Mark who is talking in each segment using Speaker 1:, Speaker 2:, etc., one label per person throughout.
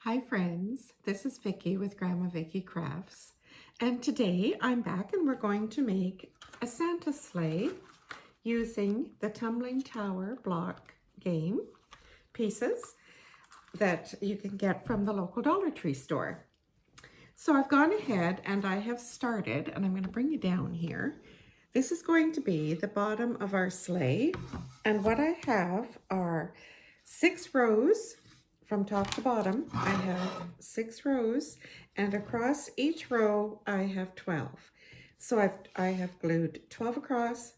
Speaker 1: Hi friends, this is Vicki with Grandma Vicki Crafts, and today I'm back and we're going to make a Santa sleigh using the Tumbling Tower block game pieces that you can get from the local Dollar Tree store. So I've gone ahead and I have started, and I'm going to bring you down here. This is going to be the bottom of our sleigh, and what I have are 6 rows from top to bottom. I have 6 rows, and across each row I have 12. So I have glued 12 across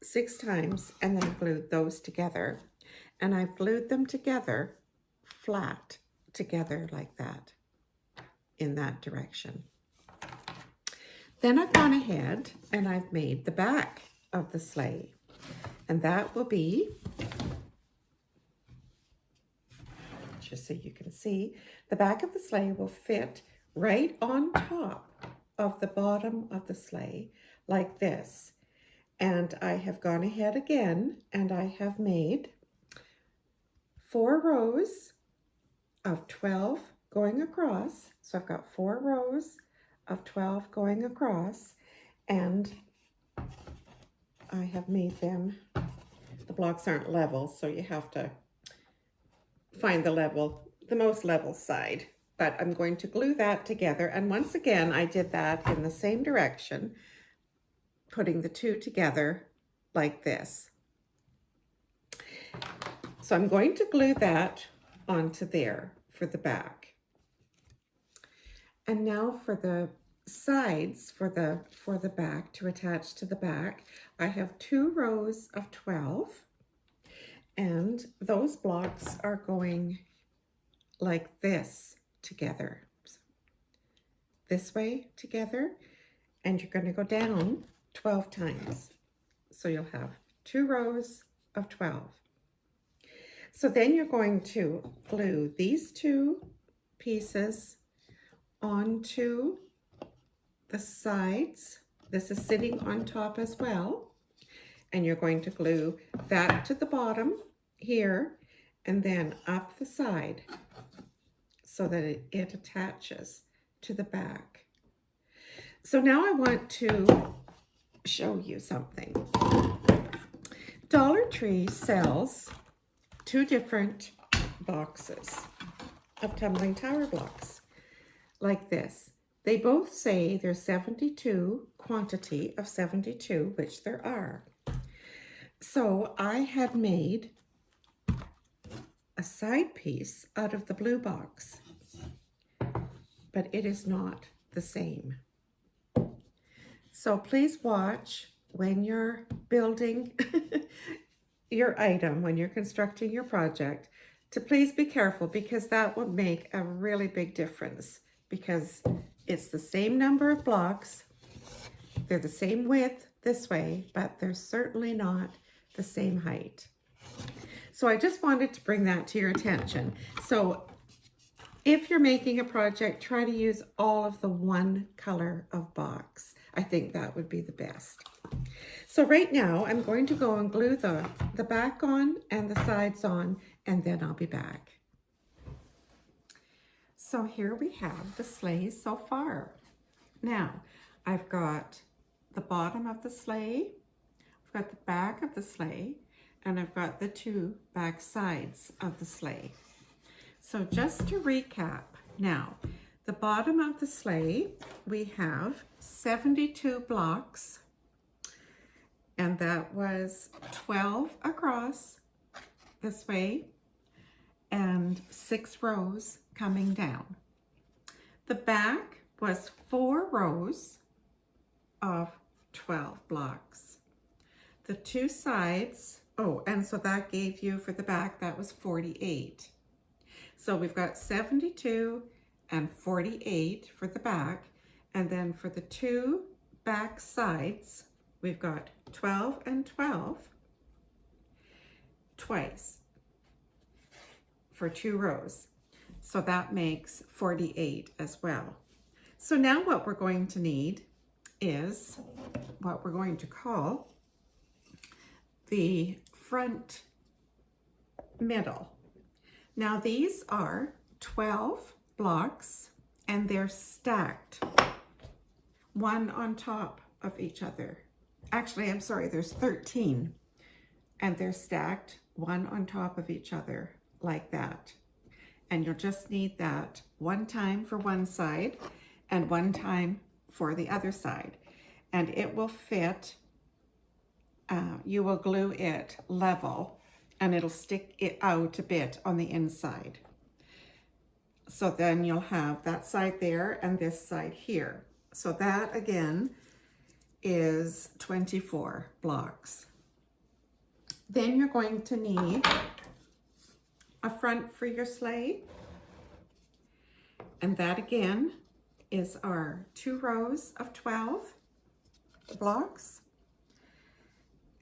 Speaker 1: 6 times, and then glued those together, and I've glued them together flat together like that, in that direction. Then I've gone ahead and I've made the back of the sleigh, and that will be, just so you can see, the back of the sleigh will fit right on top of the bottom of the sleigh like this. And I have gone ahead again and I have made 4 rows of 12 going across. So I've got 4 rows of 12 going across, and I have made them, the blocks aren't level, so you have to find the most level side. But I'm going to glue that together, and once again I did that in the same direction, putting the 2 together like this. So I'm going to glue that onto there for the back. And now for the sides, for the back, to attach to the back, I have 2 rows of 12, and those blocks are going like this together, this way together, and you're going to go down 12 times. So you'll have 2 rows of 12. So then you're going to glue these 2 pieces onto the sides. This is sitting on top as well, and you're going to glue that to the bottom here and then up the side so that it attaches to the back. So now I want to show you something. Dollar Tree sells 2 different boxes of Tumbling Tower blocks like this. They both say there's 72, quantity of 72, which there are. So I had made a side piece out of the blue box, but it is not the same. So please watch when you're building your item, when you're constructing your project, to please be careful, because that will make a really big difference, because it's the same number of blocks, they're the same width this way, but they're certainly not the same height. So I just wanted to bring that to your attention. So if you're making a project, try to use all of the one color of box. I think that would be the best. So right now I'm going to go and glue the back on and the sides on, and then I'll be back. So here we have the sleigh so far. Now I've got the bottom of the sleigh, I've got the back of the sleigh, and I've got the 2 back sides of the sleigh. So just to recap, now the bottom of the sleigh, we have 72 blocks, and that was 12 across this way and 6 rows coming down. The back was 4 rows of 12 blocks. The 2 sides, oh, and so that gave you, for the back, that was 48. So we've got 72 and 48 for the back, and then for the 2 back sides, we've got 12 and 12 twice for 2 rows. So that makes 48 as well. So now what we're going to need is what we're going to call the front middle. Now these are 12 blocks and they're stacked one on top of each other. Actually, I'm sorry, there's 13 and they're stacked one on top of each other like that. And you'll just need that one time for one side and one time for the other side. And it will fit, you will glue it level and it'll stick it out a bit on the inside. So then you'll have that side there and this side here. So that again is 24 blocks. Then you're going to need a front for your sleigh. And that again is our 2 rows of 12 blocks.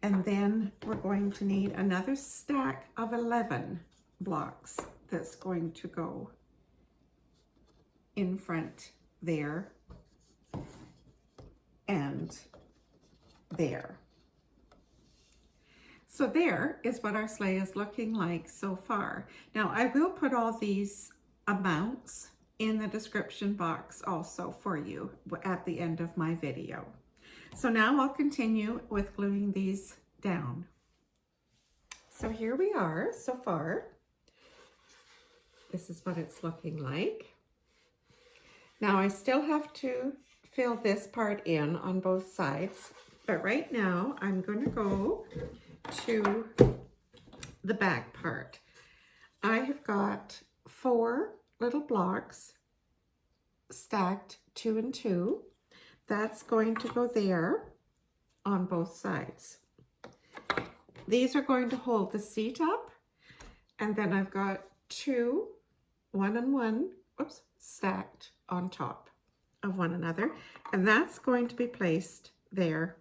Speaker 1: And then we're going to need another stack of 11 blocks that's going to go in front there and there. So there is what our sleigh is looking like so far. Now I will put all these amounts in the description box also for you at the end of my video. So now I'll continue with gluing these down. So here we are so far. This is what it's looking like. Now I still have to fill this part in on both sides, but right now I'm going to go to the back part. I have got 4 little blocks stacked 2 and 2. That's going to go there on both sides. These are going to hold the seat up, and then I've got 2 1 and 1 stacked on top of one another, and that's going to be placed there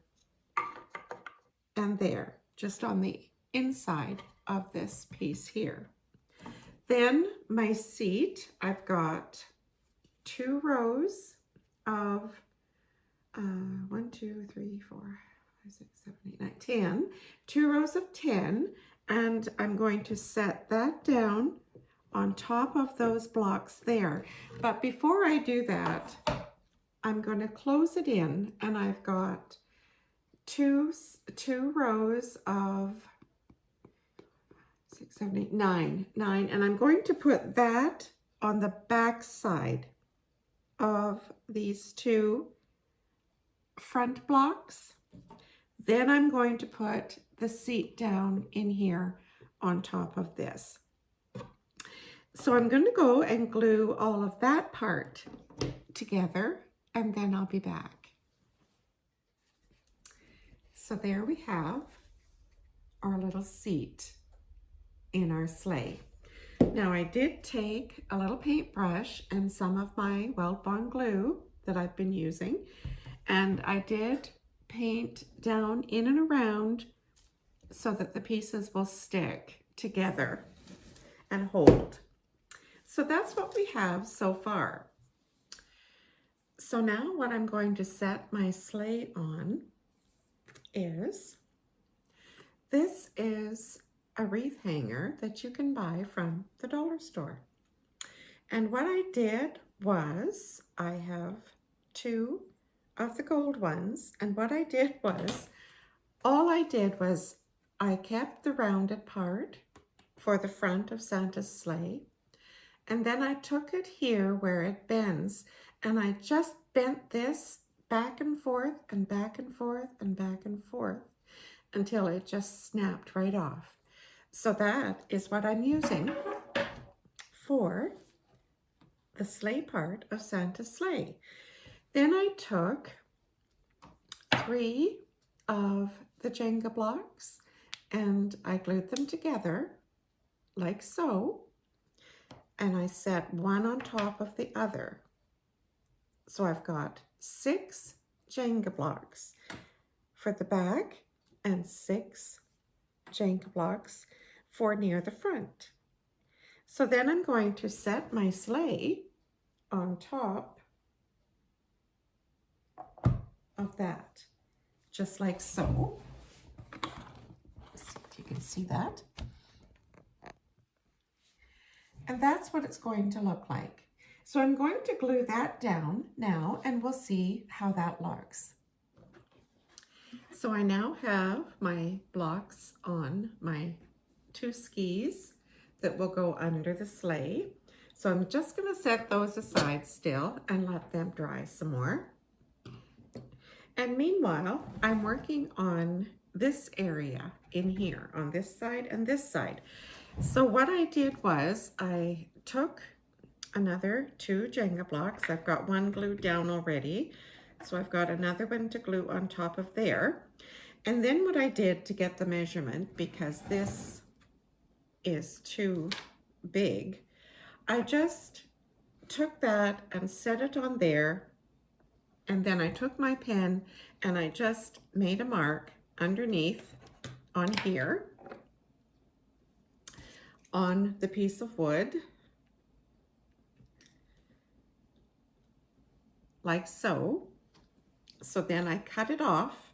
Speaker 1: and there, just on the inside of this piece here. Then my seat, I've got 2 rows of 1, 2, 3, 4, 5, 6, 7, 8, 9, 10. 2 rows of 10, and I'm going to set that down on top of those blocks there. But before I do that, I'm going to close it in, and I've got two rows of 6, 7, 8, 9, and I'm going to put that on the back side of these 2 front blocks. Then I'm going to put the seat down in here on top of this. So I'm going to go and glue all of that part together, and then I'll be back. So there we have our little seat in our sleigh. Now I did take a little paintbrush and some of my Weld Bond glue that I've been using, and I did paint down in and around so that the pieces will stick together and hold. So that's what we have so far. So now what I'm going to set my sleigh on is, this is a wreath hanger that you can buy from the dollar store. And what I did was, I have 2 of the gold ones, and what I did was, all I did was I kept the rounded part for the front of Santa's sleigh, and then I took it here where it bends, and I just bent this back and forth and back and forth and back and forth until it just snapped right off. So that is what I'm using for the sleigh part of Santa's sleigh. Then I took 3 of the Jenga blocks and I glued them together like so, and I set one on top of the other. So I've got 6 Jenga blocks for the back and 6 Jenga blocks for near the front. So then I'm going to set my sleigh on top of that, just like so. See if you can see that. And that's what it's going to look like. So I'm going to glue that down now and we'll see how that looks. So I now have my blocks on my 2 skis that will go under the sleigh. So I'm just going to set those aside still and let them dry some more. And meanwhile, I'm working on this area in here, on this side and this side. So what I did was I took another 2 Jenga blocks. I've got one glued down already. So I've got another one to glue on top of there. And then what I did to get the measurement, because this is too big, I just took that and set it on there. And then I took my pen and I just made a mark underneath on here on the piece of wood, like so. So then I cut it off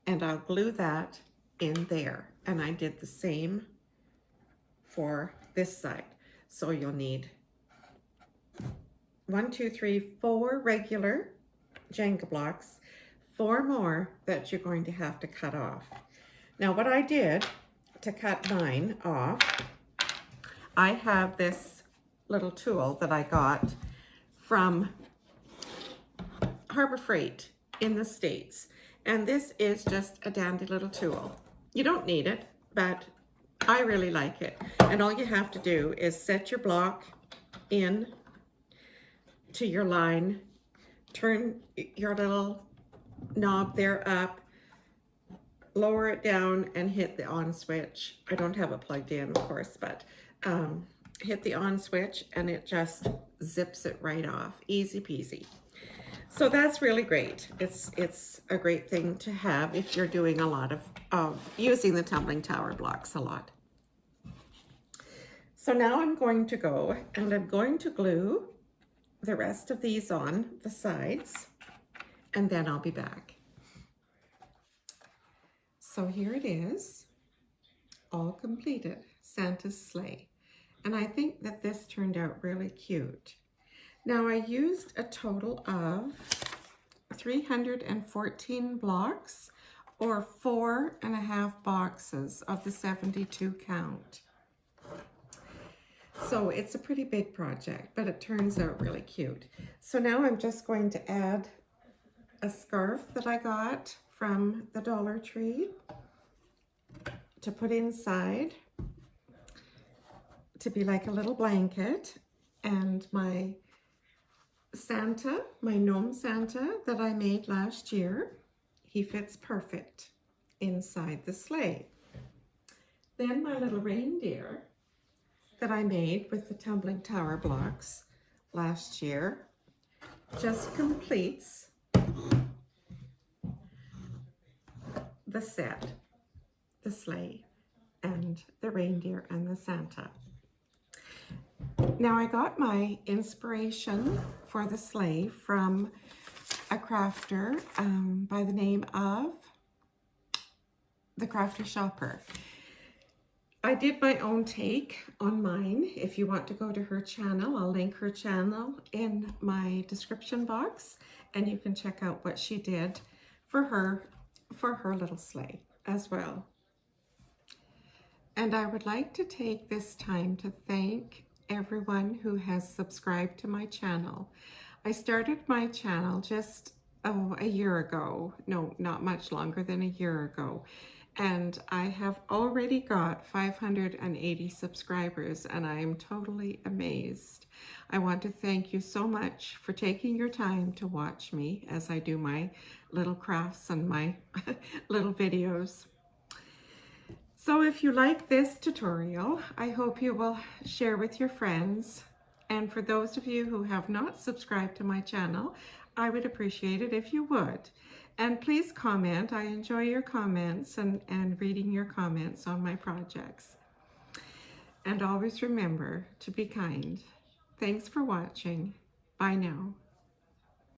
Speaker 1: and I'll glue that in there. And I did the same for this side. So you'll need 1, 2, 3, 4 regular Jenga blocks, 4 more that you're going to have to cut off. Now what I did to cut mine off, I have this little tool that I got from Harbor Freight in the States. And this is just a dandy little tool. You don't need it, but I really like it. And all you have to do is set your block in to your line, turn your little knob there up, lower it down and hit the on switch. I don't have it plugged in, of course, but hit the on switch and it just zips it right off. Easy peasy. So that's really great. It's a great thing to have if you're doing a lot of using the tumbling tower blocks a lot. So now I'm going to go and I'm going to glue the rest of these on the sides and then I'll be back. So here it is, all completed, Santa's sleigh. And I think that this turned out really cute. Now I used a total of 314 blocks or 4.5 boxes of the 72 count. So it's a pretty big project, but it turns out really cute. So now I'm just going to add a scarf that I got from the Dollar Tree to put inside to be like a little blanket, and my Santa, my gnome Santa that I made last year, he fits perfect inside the sleigh. Then my little reindeer that I made with the tumbling tower blocks last year just completes the set, the sleigh and the reindeer and the Santa. Now I got my inspiration for the sleigh from a crafter by the name of the Crafty Shopper. I did my own take on mine. If you want to go to her channel, I'll link her channel in my description box and you can check out what she did for her little sleigh as well. And I would like to take this time to thank everyone who has subscribed to my channel. I started my channel just a year ago. No, not much longer than a year ago. And I have already got 580 subscribers and I am totally amazed. I want to thank you so much for taking your time to watch me as I do my little crafts and my little videos. So if you like this tutorial, I hope you will share with your friends. And for those of you who have not subscribed to my channel, I would appreciate it if you would. And please comment. I enjoy your comments and reading your comments on my projects. And always remember to be kind. Thanks for watching. Bye now.